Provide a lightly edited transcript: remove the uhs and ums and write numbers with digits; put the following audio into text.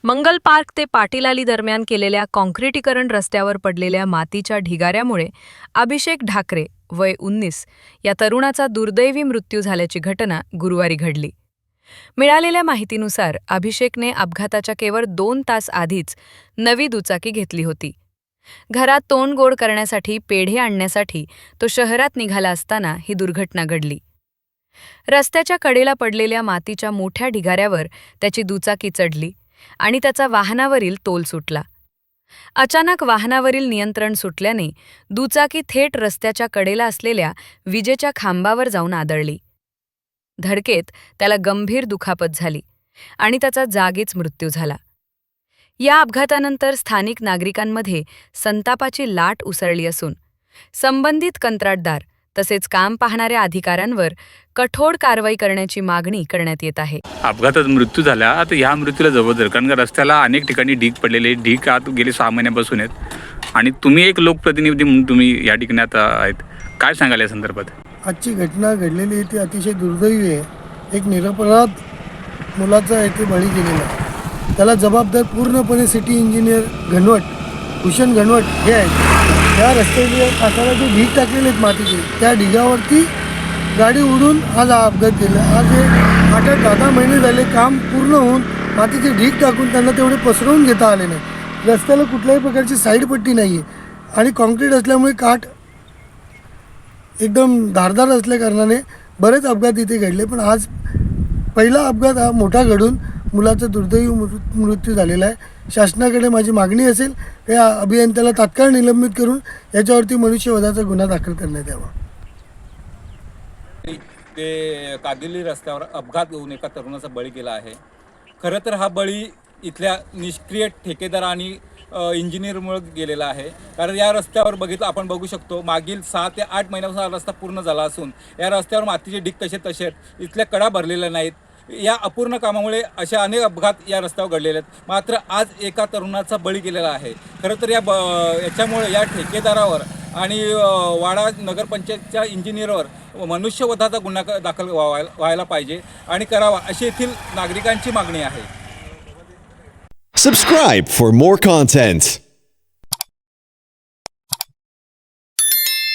मंगल park ते पाटील आली दरम्यान केलेल्या काँक्रिटीकरण रस्त्यावर पडलेल्या मातीच्या ढिगाऱ्यामुळे अभिषेक ढाकरे वय 19 या तरुणाचा दुर्दैवी मृत्यू झाल्याची घटना गुरुवारी घडली। मिळालेल्या माहितीनुसार अभिषेकने अपघाताच्या केवळ 2 तास आधीच नवी दुचाकी घेतली होती। घरात तोंड गोड करण्यासाठी पेढे आणण्यासाठी तो शहरात निघाला असताना ही दुर्घटना घडली। रस्त्याच्या कडेला पडलेल्या मातीच्या मोठ्या ढिगाऱ्यावर त्याची दुचाकी चढली आणि त्याचा वाहनावरील तोल सुटला। अचानक वाहनावरील नियंत्रण सुटल्याने दुचाकी थेट रस्त्याच्या कडेला असलेल्या विजेच्या खांबावर जाऊन आदळली। धडकेत त्याला गंभीर दुखापत झाली आणि त्याचा जागीच मृत्यू झाला। या अपघातानंतर स्थानिक नागरिकांमध्ये संतापाची लाट उसळली असून संबंधित कंत्राटदार तसेच काम पाहणाऱ्या अधिकाऱ्यांवर कठोर कारवाई करण्याची मागणी करण्यात येत आहे। अपघातात मृत्यू झाला, आता ह्या मृत्यूला जबाबदार कारण का रस्त्याला अनेक ठिकाणी ढीग पडलेले, ढीग आत गेले 6 महिन्यापासून आहेत आणि तुम्ही एक लोकप्रतिनिधी म्हणून तुम्ही या ठिकाणी आता आहेत, काय सांगाल या संदर्भात? आजची घटना घडलेली ती अतिशय दुर्दैवी आहे। एक निरपराध मुलाचा येथे बळी गेलेला आहे। त्याला जबाबदार पूर्णपणे सिटी इंजिनियर घनवट, भूषण घनवट हे आहेत। त्या रस्त्याच्या काठाला जे ढीग टाकलेले आहेत मातीचे, त्या ढिगावरती गाडी उडून आज हा अपघात केला। आज हे 8-10 महिने झाले काम पूर्ण होऊन मातीचे ढीग टाकून त्यांना तेवढे पसरवून घेता आले नाही। रस्त्याला कुठल्याही प्रकारची साईड पट्टी नाही आहे आणि कॉन्क्रीट असल्यामुळे काठ एकदम धारदार असल्या कारणाने बरेच अपघात इथे घडले। पण आज पहिला अपघात हा मोठा घडून मुलाचा दुर्दैवी मृत्यू झालेला आहे। शासनाकडे माझी मागणी असेल या अभियंत्याला तात्काळ निलंबित करून याच्यावरती मनुष्यवधाचा गुन्हा दाखल करण्यात यावा। ते कादिली रस्त्यावर अपघात होऊन एका तरुणाचा बळी गेला आहे। खरं तर हा बळी इथल्या निष्क्रिय ठेकेदार आणि इंजिनियरमुळे गेलेला आहे। कारण या रस्त्यावर आपण बघू शकतो मागील 6 ते 8 महिन्यापासून हा रस्ता पूर्ण झाला असून या रस्त्यावर मातीचे ढीग तसे इथल्या कडा भरलेल्या नाहीत। या अपूर्ण कामामुळे अशा अनेक अपघात या रस्त्यावर घडलेले आहेत। मात्र आज एका तरुणाचा बळी गेलेला आहे। खरं तर याच्यामुळे या ठेकेदारावर आणि वाडा नगरपंचायतच्या इंजिनियरवर मनुष्यवधाचा गुन्हा दाखल व्हायला पाहिजे आणि करावा अशी येथील नागरिकांची मागणी आहे। Subscribe for more content.